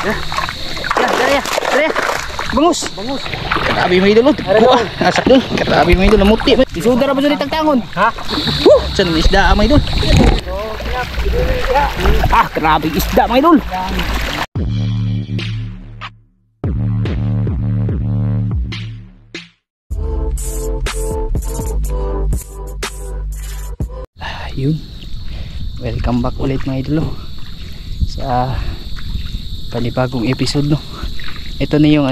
Dara. Bangus. Katabi mo idol. Asak dul. Katabi mo idol namuti. Isudara ba sa tagtangon? Ha? San isda mo idol? Grabe isda mo idol. Yun. Welcome back ulit mga idol sa panibagong episode no. Ito na yung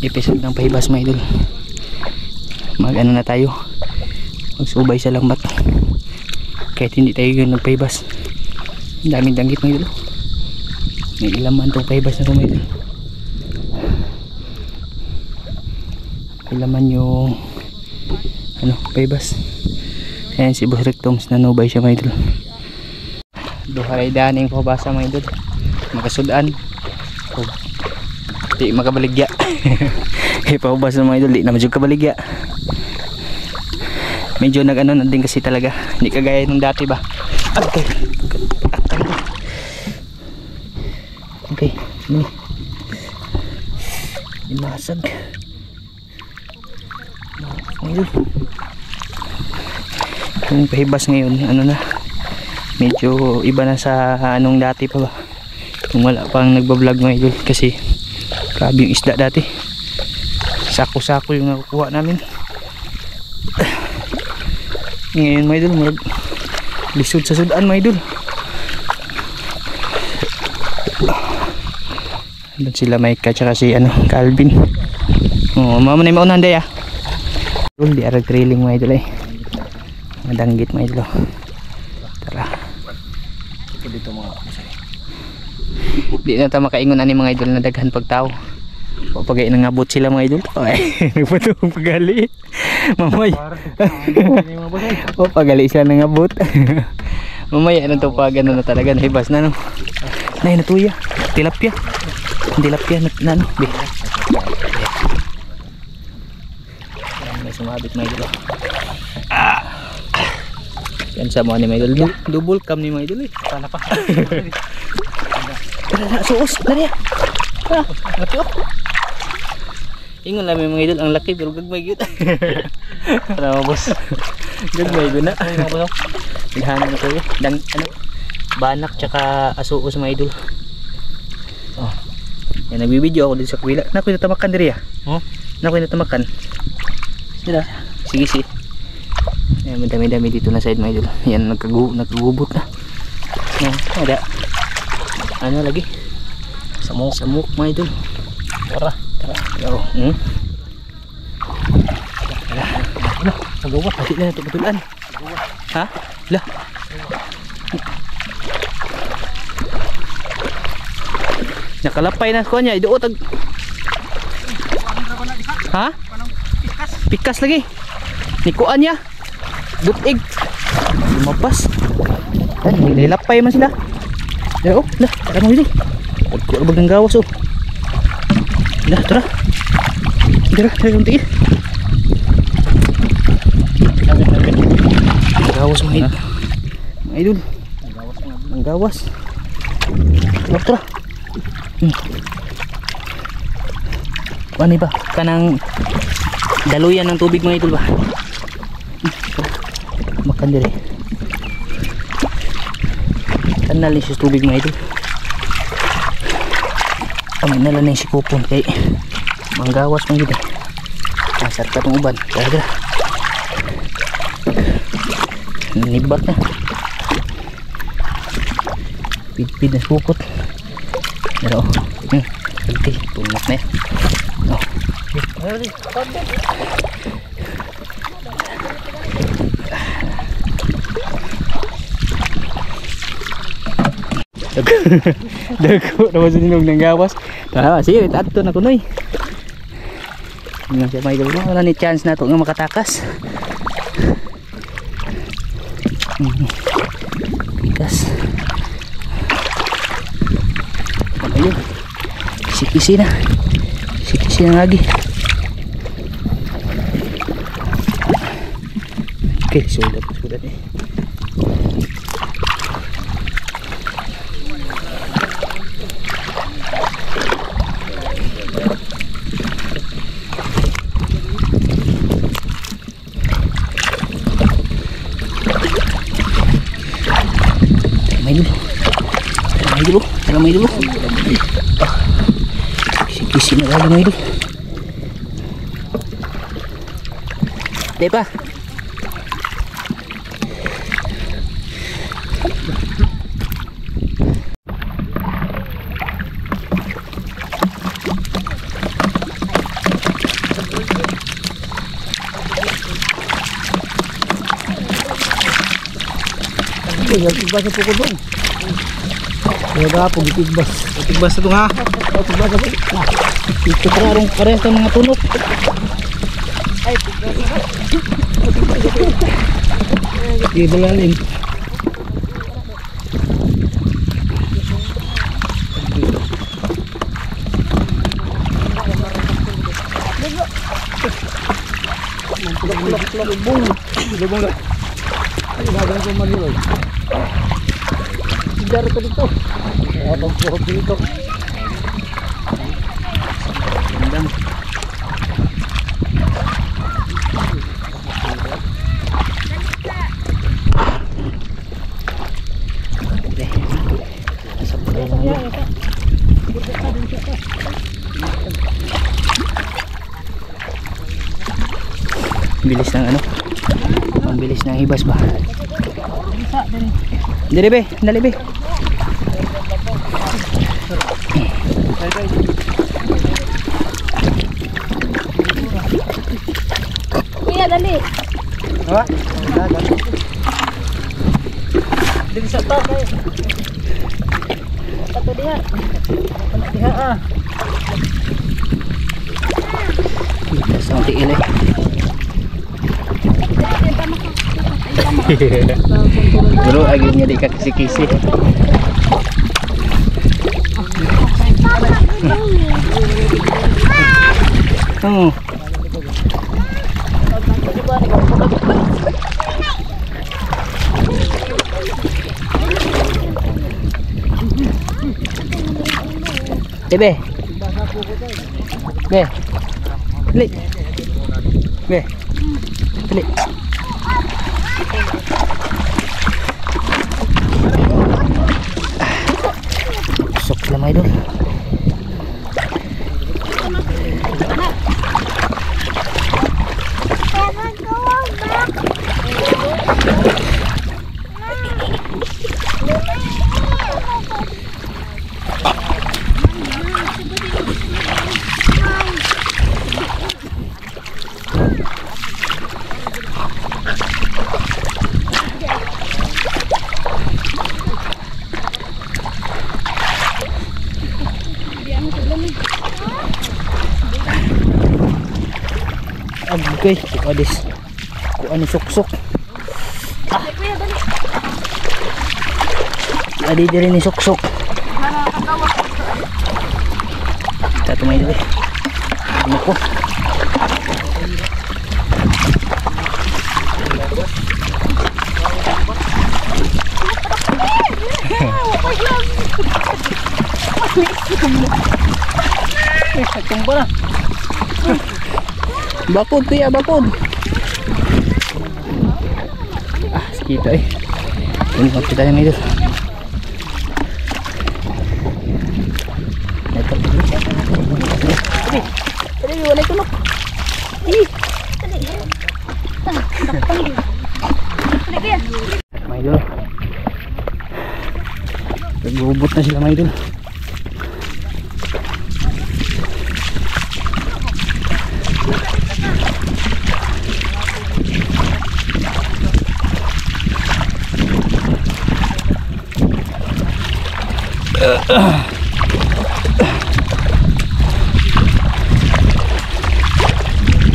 episode ng Pahibas mga idol. Na tayo, magsubay sa lambat kahit hindi tayo yung nagpahibas. Ang daming danggit mga idol. May ilaman tong pahibas na ito mga idol. May laman yung pahibas. Ayan si Boss Rick Toms, nanubay siya mga idol. Duharay daning pabasa mga idol. Makasudaan di makabaligya. Pabas na mga idol, di na madyog kabaligya. Medyo na din kasi talaga, hindi kagaya nung dati ba. Okay, sini imasag mga idol. Yung pahibas ngayon medyo iba na sa anong dati pa ba, kung wala pang nagbablog mga idol. Kasi grabe yung isda dati, sako-sako yung nakukuha namin. Ngayon mga idol, lisod sa sudan mga idol. Doon sila Micah tsaka si Calvin. Mama na yung maunahan day di arag trailing mga idol madanggit mga idol. Tara dito mga di na tayo makaingon ani mga idol na daghan pagtao. Pagay nang abot sila mga idol. Nagpatong pagali mamay. Pagali sila nang abot. Mamaya na to pag na talaga nahibas na nay natuya tilapia na be. May sumabit mga idol. Yan sa mga ni mga idol. Double cam ni mga idol sana pa. Suos dari laki ingon lang mga idol, ang laki pero gagmay gyud. Tara boss, gagmay gyud na. Ilhanan na tayo dang banak tsaka asuos mga idol. Yan, nagbibideo ako dito sa kabila. Nakoy natamakan diri nakoy natamakan sila. Sige yan, madami-dami dito na side mga idol. Yan, nagkagubot na. Yan, ada lagi samuk mga idol. Tara nagawa pati na ito betulan ha lah nakalapay na ko niya iduot ha pikas lagi nikuan niya butig lumabas nilapay man sila lah karang ini pagkurbag ng gawas tara yung tingin gawas mga idol ang gawas tara ano ba kanang daluyan ng tubig mga idol ba makan dire kanal ni sa tubig mga idol. May nalan na yung sikupon kay manggawas man gito. Masarap itong uban talaga nibat na pid na sukot pero hindi punak na yan dago naman sa ninog ng gawas. Sige, ato na kunoy. Nga siya may gawin. Wala ni chance na ito nga makatakas. Pikas. Ayun. Kisi-kisi na. Kisi-kisi na lagi. Okay, sudat eh. mga idol. Tara mga idol. Kisi na lagi mga idol. Di pa. Tigbas na po ko doon. Kaya po, tigbas. Tigbas na ito ha. Tigbas na po. Ito parehas ng mga tunok. Ay, tigbas na. Hindi balalin. Lubong na. Ay, gagawin ko maniloy. Sigaro ko dito. Abang ko dito. Gandang. Bilis ng ano? Ang bilis ng hibas ba? Dali be, dali be. Iya, dali. Ha? Dili sa ta kay. Pato diha. Diha ah. Bilis ang tiil eh. Bro, agad niya di ka kisi-kisi. Oh. Be. Be. Dali. Be. Dali. Sok lang mga idol. Okay, adis. Kuan sok-sok. Ah. Adi diri ni sok-sok. Tato may dili. Ano ko? Tumba na. Bakod kuya, bakod. Ah, sakit eh. Ini kita yang itu. Dali, wala tulog. Dali. Dali. Mga idol. Nagbubot na sila mga idol.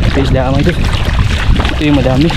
Ito isda mga idol. Ito yung madami.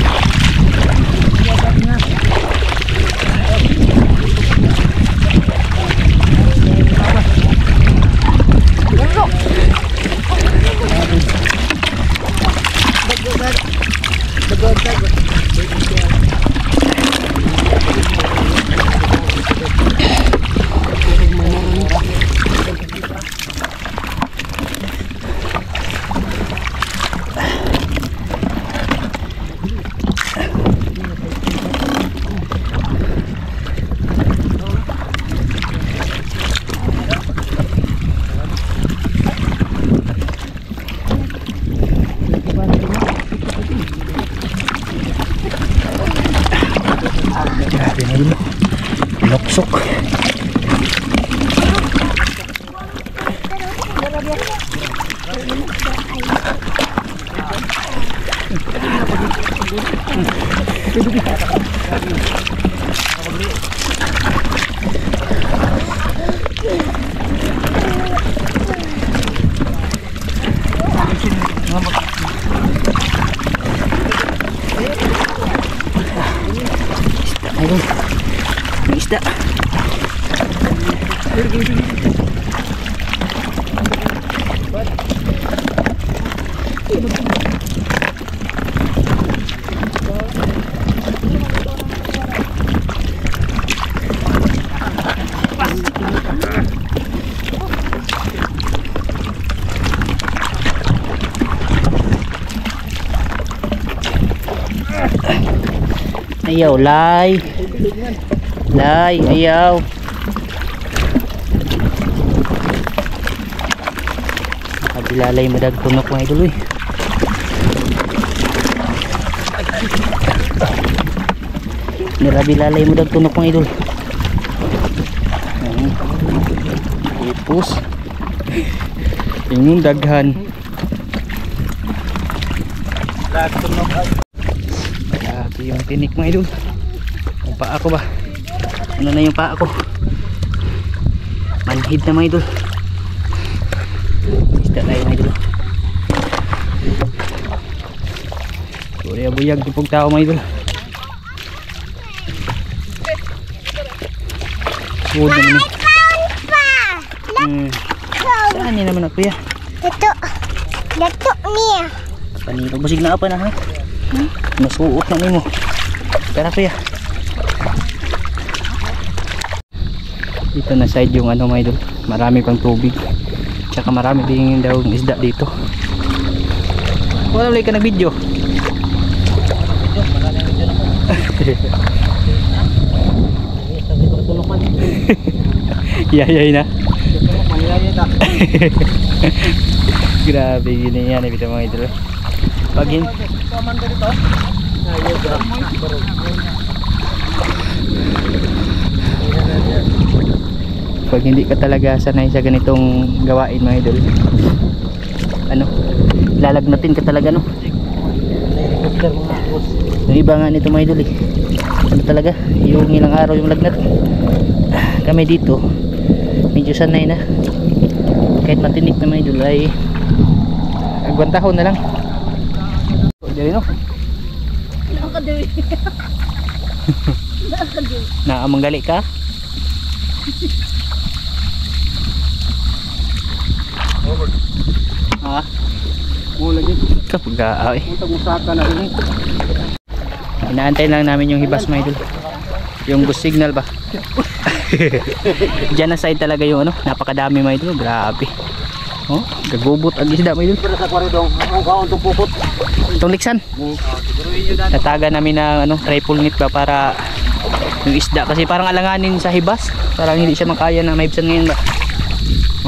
Ayaw, lay. Lay, ayaw. Kabilalay mo dagtunok mga idol eh. Nirabilalay mo dagtunok mga idol. Ipus. Ingon daghan. Grabe yung tinik mga idol. Yung paa ko ba? Ano na yung paa ko? Manhid na mga idol. Isda tayo mga idol. Kuya buyag di pong tao mga idol. Huwag naman eh. Saan niya naman ako ya? Dato niya. Panito basig na apa na ha? Nasuot na nimo. Tara kuya. Dito na side yung ano mga idol. Marami pang tubig. Tsaka marami din daw isda dito. Wala ulit ka nag-video. Yayay na. Grabe gini yan eh, mga idol. Pag hindi ka talaga sanay sa ganitong gawain mga idol, ano, lalagnatin ka talaga no. Yung iba nga nito mga idol eh, ano talaga, yung ilang araw yung lagnat. Kami dito medyo sanay na, kahit matinik na mga idol ay agwantahon na lang. Dali no? Naamanggali ka? Ha? Mula lagi. Kapag ay. Untang usaka na rin. Inaantay lang namin yung hibas mga idol. Yung bus signal ba? Diyan na side talaga yung ano, napakadami mga idol, grabe. Oh, gagubot ang isda mga idol. Pero sa kwaridong, ang kaon itong pupot. Itong liksan. Tataga namin ng ano, triple net ba para yung isda kasi parang alanganin sa hibas. Parang hindi siya makaya na maibsan ngayon ba.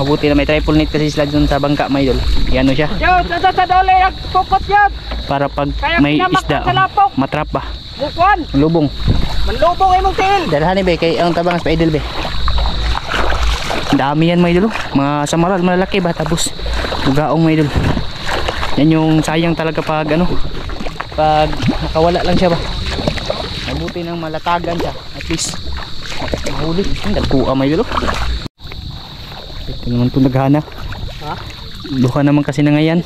Mabuti na may triple net kasi sila dun sa bangka mga idol. Yan o siya. Yo, sa dole ang pupot yan. Para pag may isda, matrap ba. Bukwan. Lubong. Manlubong ay mong tiil. Dalhan be kay ang tabang sa idol be. Dami yan mga idol. Mga samaral malalaki ba tapos bugaong mga idol. Yan yung sayang talaga pag ano, pag nakawala lang siya ba. Mabuti nang malatagan siya at least mahuli. Ang dagkuha mga idol. Ito naman ito naghana. Ha? Duha naman kasi na ngayon.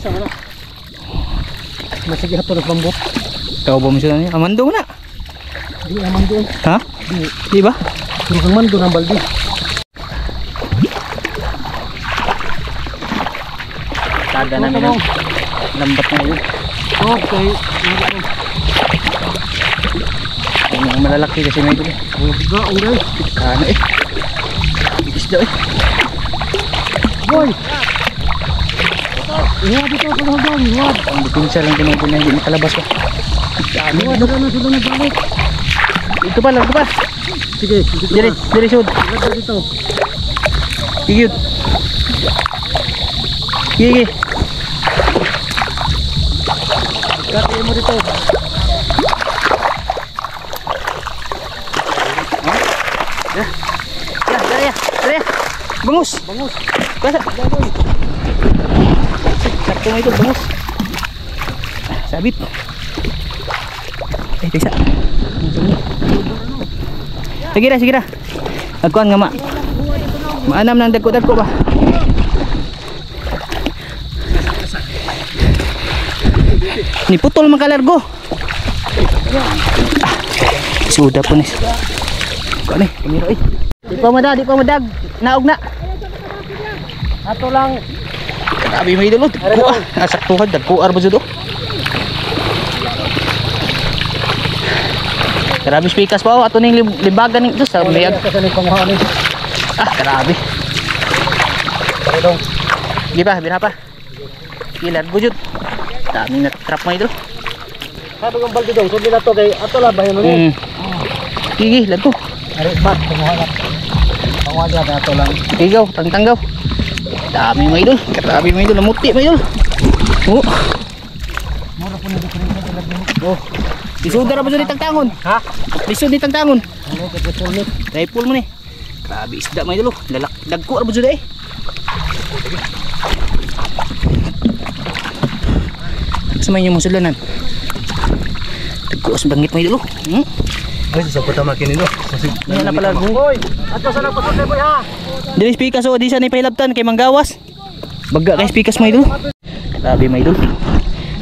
Masige hato ng bambot. Ikaw ba mo siya na? Amando na. Di naman doon. Ha? Di ba? Puro kang mando ng baldi. Taga namin ng lambat na yun. Okay. Ang malalaki kasi may ito. Ang bigaong guys. Ano eh. Isda eh. Boy! Iwad ito sa hagdan. Iwad. Ang bipinsa lang tinutun na hindi makalabas pa. Iwad. Dala na sila nagbalik. Ito pa lang, ito pa. Sige. Dito Dire, pa. dire sud. Iwad dito. Gigit. Gigi. Kati mo dito. Dali. Bangus. Bangus. Basa. Sakto mo ito, bangus. Sabit. Tisa. Sige na. Agkuhan nga maanam ng dagko-dagko ba? Ni putol man kalargo. Sudah po ni. Kani, kamera eh. Di pa madag. Naog na. Ato lang. Grabe mga idol. Dagko ah. Saktuhan. Dagko arbo dito. Grabe spikas pa oh. Ato ning limbagan ito sa mayag. Ah, grabe. Dong. Sige pa, bira pa. Sige, largo jud. Daming na-trap mga idol. Sabi kong balde dong, sundi na to kay ato lang bayan mo ni. Sige, largo. Ari bat, tumuhalap. Pangwala na ato lang. Igaw, tangtanggaw. Dami mga idol. Grabe mga idol. Namuti mga idol. Oh. Mura po ni diferensya sa lagyan mo. Oh. Lisod na ba ni tangtangon? Ha? Lisod ni tangtangon. Ano ka putol ni? Rifle mo ni. Grabe isda mga idol. Dagko ra ba jud eh. Sa may yung musulanan. Dagko sa bangit mga idol. Ay, sa patama kini do. Ano na pala mo? Boy, ato sa nagpasod boy ha. Dili spikas o di siya ni pailabtan kay manggawas. Baga kay spikas mga idol. Grabe mga idol.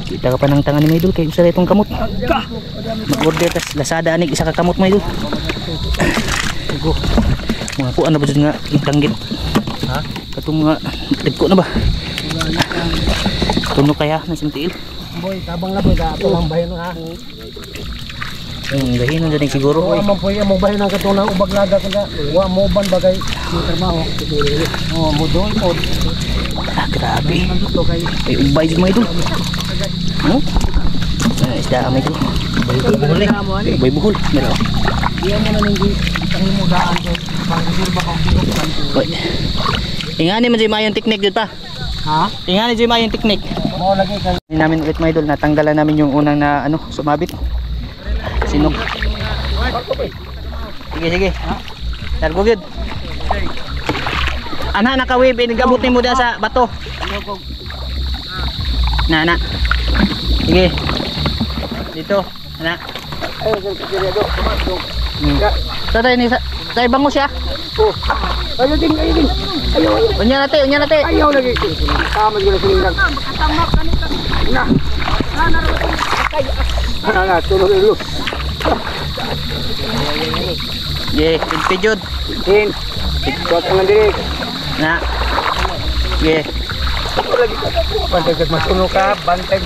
Kita ka pa ng tangan ni mga idol kay usa itong kamot. Mag-order tas Lazada anig isa ka kamot mga idol. Mga po ano ba dyan nga tanggit. Ha? Katong mga dagko na ba? Tunog kaya na sintiil. Boy, tabang na boy ka ato lang bayan ha. Gahinon dyan siguro. Wa man boy among bayan ang katunang ubag laga kada. Wa mo ban bagay si trabaho. Oh, mo doon pod. Ah, grabe. Nandito kay Ay, ubay dyan mga idol. Isda mga idol. buhol ni. Ubay buhol. Meron. Iyan mo na nindi ang mudaan ko. Pang-reserva ka kung Oy. Ingani man dyan mayong teknik dyan pa. ha? Ingani dyan mayong teknik. Mo lagi kay Hindi namin ulit mga idol. Natanggalan namin yung unang na ano, sumabit. Sinog. Sige. Largo yun. Ana nakawib, inigabot mo dyan sa bato. Na. Sige. Dito. Ana. ay kaya do. Tatay ni tay bango siya. Oh. Ayo din. Ayaw. Unya nate. Ayaw lagi. Tama gyud sa linang. Na. Na, tulo. Ye, pidpidjod. Din. Kuat ang diri. Na. Ye, Pantay mas kuno ka, bantay.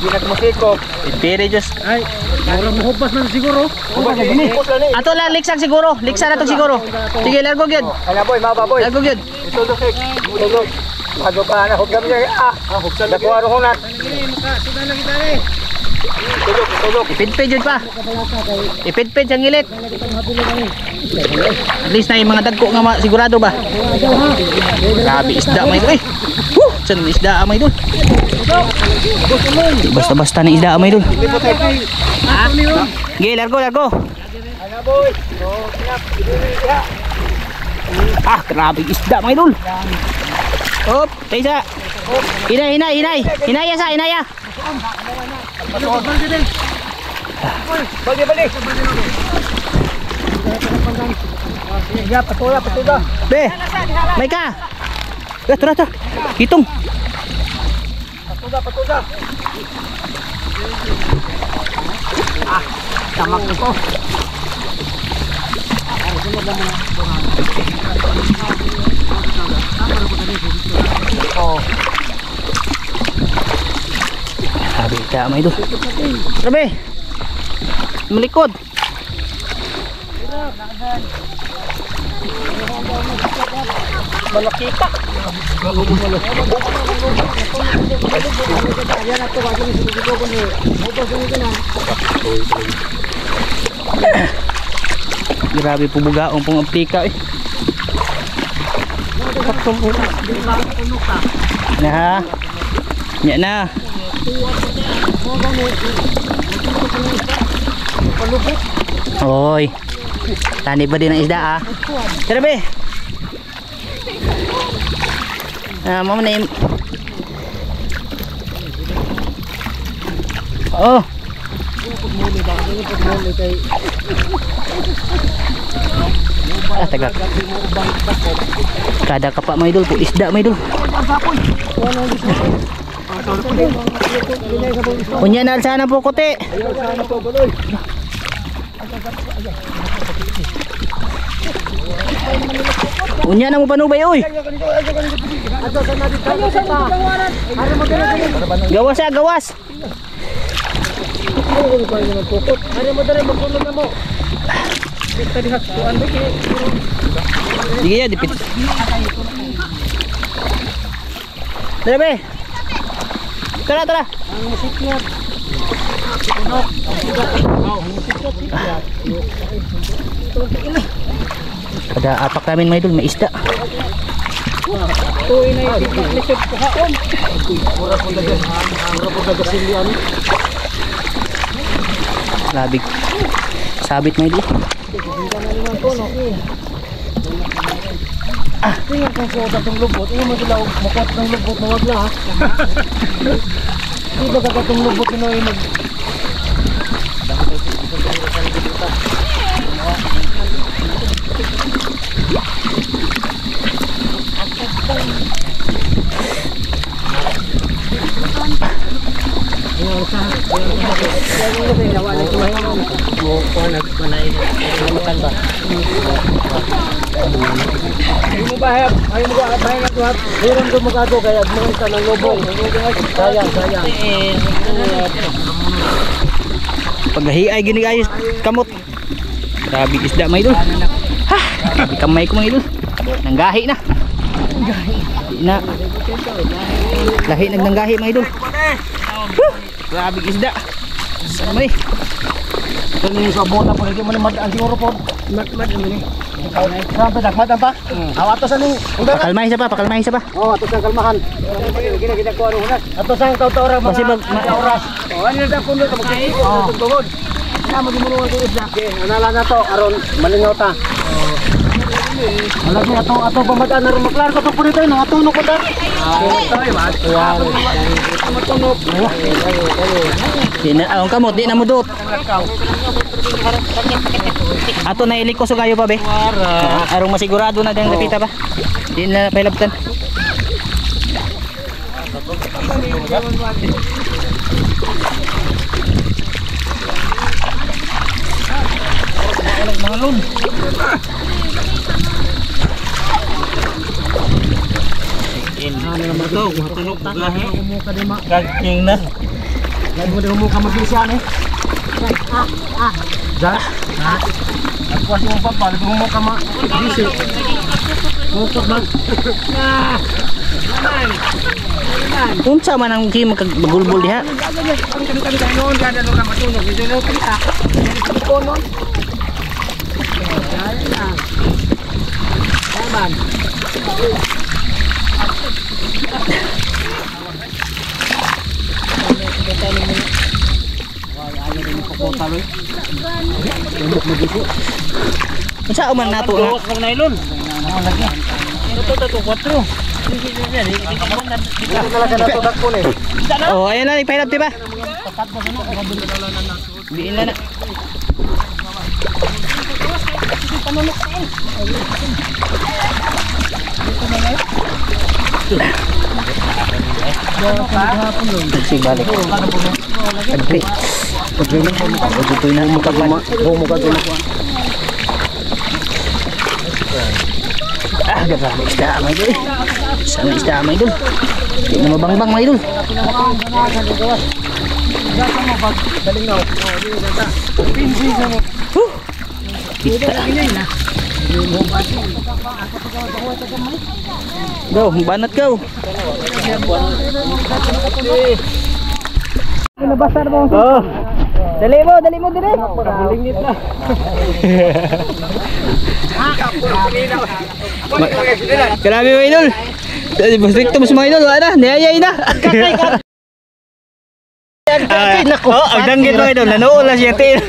Ginag musiko. pidpiri just. Ay, mura mo hupas man siguro. Hupas na gini. Ato lang liksan siguro. Liksan na to siguro. Sige, largo gyud. Ana boy, maba boy. Largo gyud. Tulog kay. Tulog. Bago pa na hugam niya. Hugsan na ko honat. Tulog. Ipidpid pa. Ipidpid sa ngilit. At least na yung mga dagko nga sigurado ba. Grabe isda may idol. Saan isda may idol? Basta-basta na isda may idol. Sige, largo. Ana boy. Ah, grabe isda mga idol. Hop, tayo Hinay. Hinaya. Balik. Ya, patuya. Be, may ka. Tara. Hitong. Patuda. Tamak ko. Sabi ka may idol. Grabe. Malikod. Malakita. Grabe po bugaong pong aplika eh. Na. Nya na. Oy. Tani ba din ang isda ah? Tara be. Mama na yung... Oh. Tagak. Kada kapa may idol po isda may idol. Unya na sana po kote. Unya na mo panubay oy. Gawas ya, gawas. Sige ya, dipit. Tara be. Tara, tara. Kada apak namin mga idol, may isda. Tuwi na yung lisod ko haon. Labig. Sabit mga idol. Tingnan kung suot atong lubot. Iyo mo sila makot ng lubot na wag na ha. Di ba kakatong lubot na yung mag... Ayaw mo ba bahay na tuhat? Meron ko magado kaya mga ka ng lubong. Sayang. Paghahiay gini ayos kamot. Grabe isda mga idol. Ha, grabe kamay ko mga idol. Nanggahi na. Di na. Lahi nanggahi mga idol. Grabe isda. Samay. Ito yung sa bola po. Hindi mo na madaan siguro po. Mad ni. Saan pa dakmat pa? Ato sa ning. Pakalmay isa pa. Oh, ato sa kalmahan. Gina ko ano hunat. Ato sa taw-taw ra Kasi mga oras. Oh, ano na puno ka magkikit. Oh, tugod. Tama di mo ko isda. Anala na to aron malingaw ta. Alagi ato pamadaan na rumaklar ko to puro tayo ato no ko ta. Matunok. Di na ang kamot, di na mudot. Ato na iliko so kayo pa be. Arong masigurado na dang nakita ba. Di na pailabtan. Mga lun. Ano naman to? Matunok ta. Umuka di ma. Gaging na. Lagi mo di umuka magisya ni. Dah. Aku asing mo pa, lagi mo ka ma. Gisi. Mutok bang. Unsa man ang ki magulbul diha? Kami noon kada no ka matunog. Dito no kita. Dito no. Taman. Unsa man nato nga? Pag nailon. Ito 4. Dito talaga na to dakpo ni. Oh, ayan na ipahilab di ba? Diin na na. Sige balik. Agri. Tutoy na mo kaguma. Ah, grabe isda mga idol. Sana isda mga idol. Hindi na mabangbang mga idol. Kita. Go, banat go. Nabasar mo. Oh. Dali mo dali. Lingit na. Grabe mga idol. Stricto mo sa mga idol, wala na, niyayay na. Oh, agdanggit mga idol, nanuol na siya tin.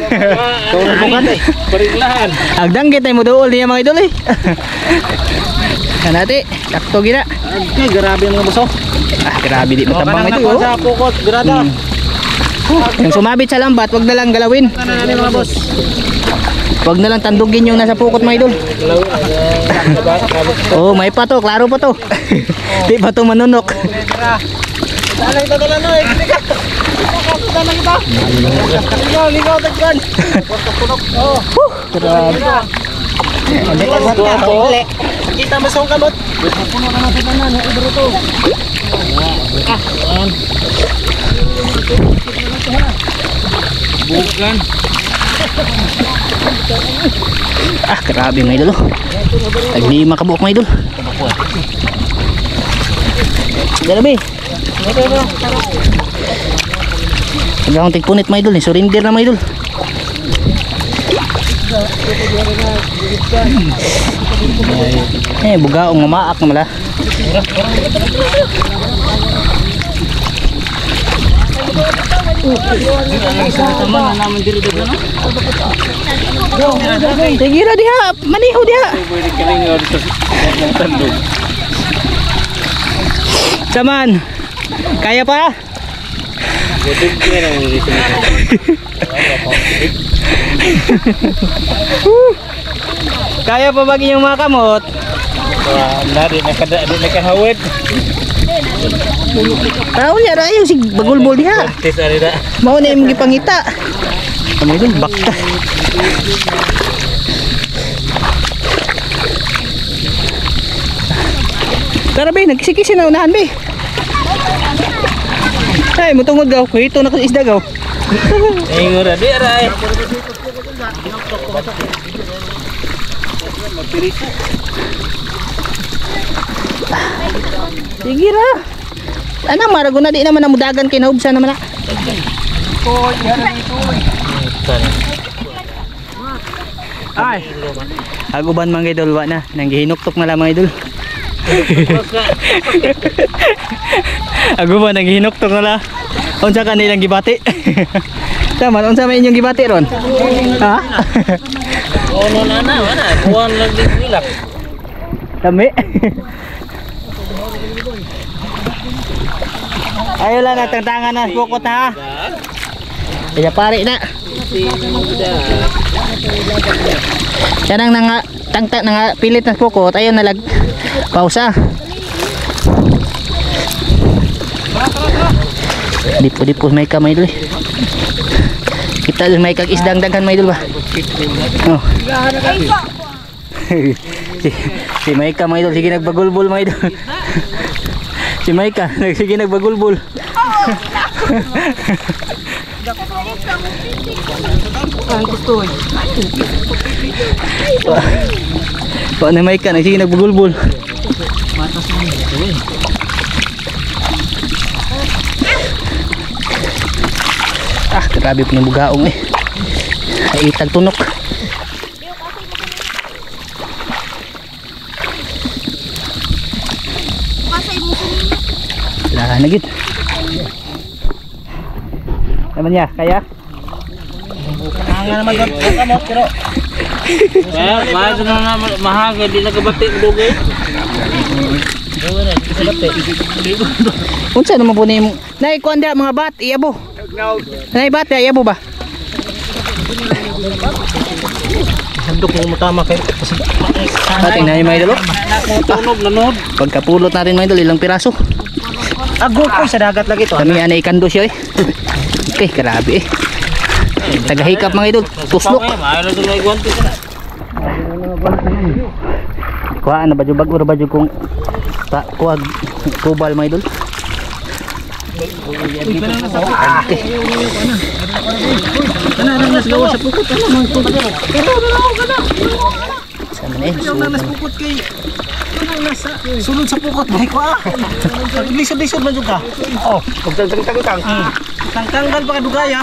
Paringlahan. Agdanggit na mo dool niya mga idol eh. Kanati, takto gina. Okay, grabe ang mga buso. Ah, grabe di matambang ito oh. Sa pukot, grada. Yung sumabit sa lambat, wag na lang galawin. Ano na mga boss? Wag na lang tandugin yung nasa pukot mga idol. Oh, may pa to, klaro pa to. Di pa to manunok. Alay dadala no eh. Dadala kita. Ligaw tagkan. Oh. Grabe. Kita mo sa kamot. Puno ka na sa tanan, idro to. Bukan. Grabe mga idol. Tag-5 kabuok mga idol. Dalabi. Hanggang tigpunit mga idol. Surrender na mga idol. Bugaong mamaak na mala. Tigira diha, maniho diha. Saman. Kaya pa? Kaya pa bagi yung mga kamot? Dari nakahawid. Tao niya rayo si bagulbol diha. Tes ari da. Mao na yung gipangita. Kamo idol bakta. Tara be, nagkisi-kisi na unahan be. Ay, mutungod gaw, kuhito na kasi isda gaw. Ingon ra di aray. Sige ra. Anang marago na di naman namudagan kay naubsa naman na. Ay. Aguban mga idol wa na, nang gihinuktok na lang mga idol. Aguban nang gihinuktok na lang. Unsa kanilang gibati? Tama, unsa may inyong gibati ron? Ha? Ono na wala. Kuan lang di wilak. Dami. Ayo lang natangtangan na bukot ha. Kaya pare na. Yan ang nanga tangta nga pilit na bukot. Ayo na lag pausa. Dipo may ka may idol. Kita may kag isdang daghan may idol ba? Oh. Si Maika mga idol, sige nagbagulbul mga idol. Si Maika, sige nagbagulbul. Pak na Maika, sige nagbagulbul. Grabe po ng bugaong eh. Ay tagtunok. Lah nagit. Naman niya, kaya? Nga naman kamot pero. Mahal na mahal di nagabati dugo. Unsa naman po ni nay kuan dia mga bat iyabo. Nay bat iyabo ba? Handok mo tama kay Ating na may idol. tunog nanod. Pagkapulot natin mga idol ilang piraso. Ago ko sa dagat lagi to. Kami ana ikando siya eh. Okay, grabe eh. Tagahikap mga idol, tuslok. Mahal na tunay guwanti na. Kuha na badyo bag-ura badyo kung kuwag kubal mga idol. Okay. Kana nas gawa sa pukot ano man to. Sama na eh. Nas pukot kay nasa sulod sa pukot bay ko ah. Lisod-lisod man jud ka. Oh, tangtang. Tangtanggal pa ka dugaya.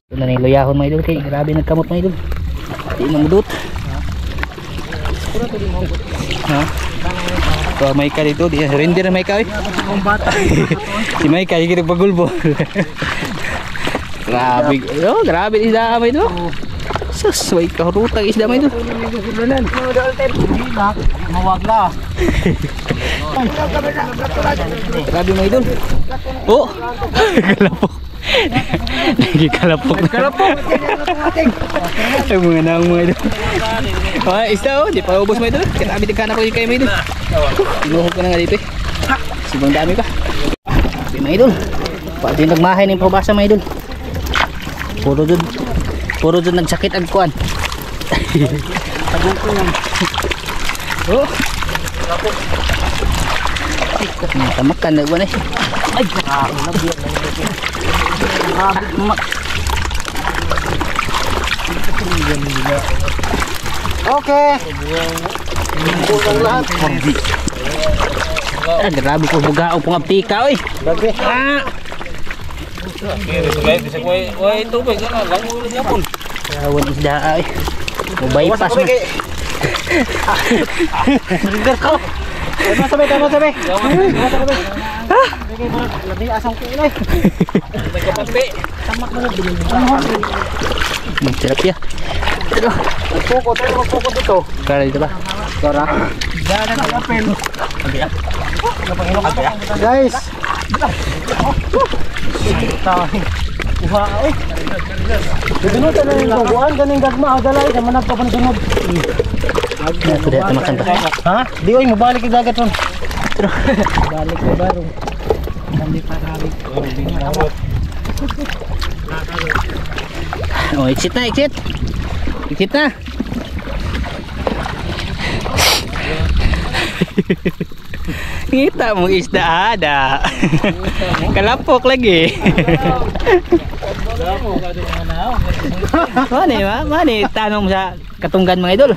Ito na yung luyahon mga idol kay grabe nagkamot mga idol. Di mamudot. Ha? So may ka dito, di render na may ka eh. Si may ka yung pagulbo. Grabe. Oh, grabe isda may idol. Sus, may kahurutang isda may idol. Mawag na. Grabe mga idol. Oh, kalapok. Nagkikalapok. Kalapok. Ay mga naong mga idol. Ah, isda oh, di pa ubos mga idol. Grabe tigkana ko kayo mga idol. Inuhog ko na nga dito eh. Subang dami pa. Grabe mga idol. Pati nagmahay ng probasa mga idol. Puro dun nagsakit ang kuwan. Tago ko yan. Oh. Ay, tamakan na ba na siya? Ay, nabiyat na ito. Grabe naman. Okay. Bugang lahat. Ah, grabe ko bugao pong aptika oy. Grabe. Ah. Awan isda ay. Bypass mo. River ko. Tama sabi. Labi asang kulay. May kapapi. Tamak na bilhin. Magterapya. Pero Magpukot dito. kara dito ba? Kara. Dala ng apel. Guys. Uha oy. Dunod na yung buwan ganing gagma adalay sa manag pa dunod. Sudah tamakan ba? Ha? Di oy mabalik yung dagat ron. Balik ko ba ron? Hindi pa grabe. Oh, exit na, exit. Exit na. Kita mo isda ada. Kalapok lagi. Mana tanong sa katunggan mga idol.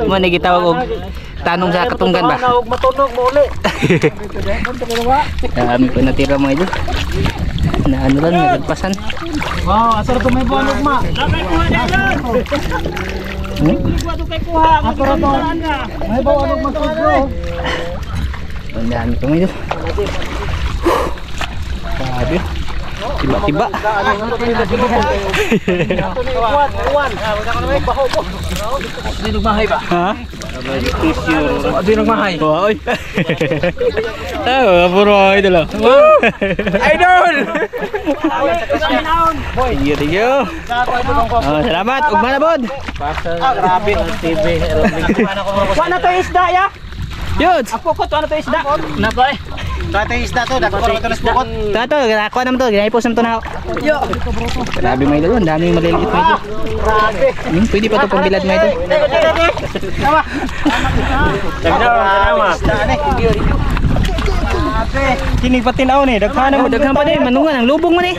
Mana gitawag og tanong sa katunggan ba? Matunog mo uli. Dami pa natira mga idol. Na ano lang, nagpasan. Wow, asar ko may buwan ugma. May buwan ugma tudlo. Ang dami pa mga idol. Sabi. Tiba-tiba. Di nagmahay ba? Ha? Di nagmahay. Oy. Tahu, puro idol. Idol. Thank you. Oh, salamat. Ugma na bod. Grabe ang TV. Wala to isda ya? Yun. Ako ko to ano to isda? Napa eh. Kata isda to, dako to nas bukot. Tato, ako naman to. Ginaipos naman to na. Yo. Grabe mga idol. Ang dami maliliit mga idol. Grabe. Pwede pa to pambilad mga idol. Tama. Tama. Isda ni. Grabe. Kini patinaw ni, daghan Oh, daghan pa din. Manungan. Ang lubong man eh.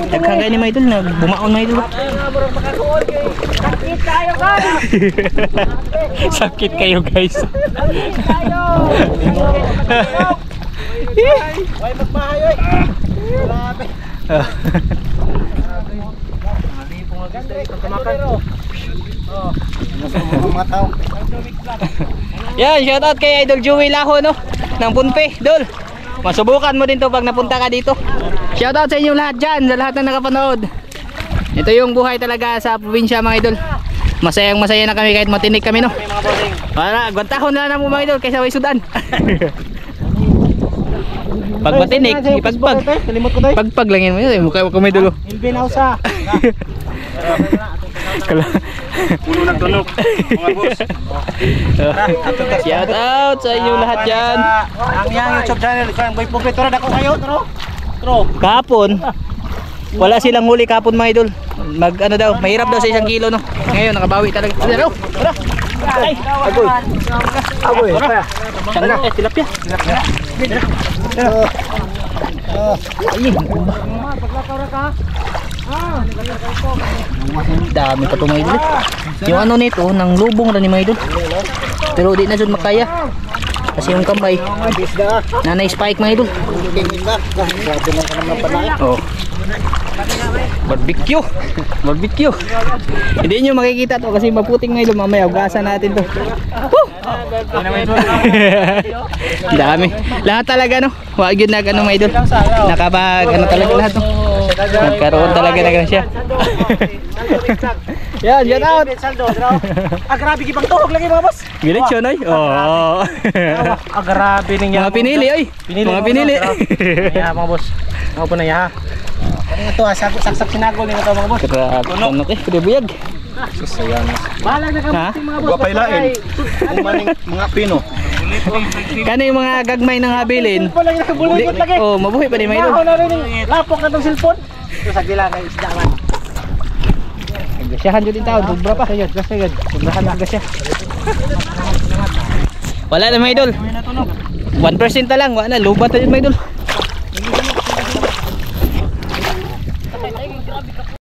Daghan kayo ni mga idol. Bumaon mga idol. Sakit tayo guys. Sakit kayo guys. Way magmahay oy. Grabe. Ali po nga guys, dito kamakan. Oh. Mga tao. Yan, shoutout kay Idol Joey Laho no ng Punpe, Dol. Masubukan mo din to pag napunta ka dito. Shoutout sa inyo lahat dyan, sa lahat na nakapanood. Ito yung buhay talaga sa probinsya mga idol. Masayang masaya na kami kahit matinik kami no. Wala, gwantahon na lang mo mga idol kaysa way sudan. Pag matinik, ipagpag. Pagpag lang yun mo yun, mukha ko may dulo. Ilbin Ausa. Puno ng tunog, mga boss. Shout out sa inyo lahat dyan. Ang yang YouTube channel, kan boy Pope, tara dako kayo, tro. Kahapon, wala silang huli kahapon mga idol. Mag ano daw, mahirap daw sa 1 kilo no. Ngayon nakabawi talaga. Tara, tara. Ay, agoy. Agoy. Tanga, tilapia. Dami pa ito mga idol. Yung ano nito, nang lubong na ni mga idol. Pero di na dyan makaya. Kasi yung kambay, nanay spike mga idol. Oh. Barbecue. Barbecue. Hindi nyo makikita to kasi maputing mga idol. Mamaya ugasan natin to. Dami. Lahat talaga no. Wag yun nag ano mga idol. Nakabag ano talaga lahat no. Nagkaroon talaga na siya. Yan, yan out. Grabe gibang tuhog lagi mga boss. Gilit siya noy. Oh. Grabe ninyo. Mga pinili oy. Mga pinili. Ya mga boss. Ako po na ya. Kanina to saksak sinagol nito mga boss. Grabe. Ano kay? Kude buyag. Sayang. Balag na kabuting mga boss. Gapailain. Umaning mga pino. Kano yung mga gagmay ng habilin? Pala nakabuligot lagi. Oh, mabuhay pa din mga idol. Lapok na tong cellphone. Ito sa gila kay isda man. Gasyahan jud din taon, sobra pa. Sayad, gasayad. Sobrahan na gasya. Wala na mga idol. 1% na lang, wala na, lubat na yun mga idol.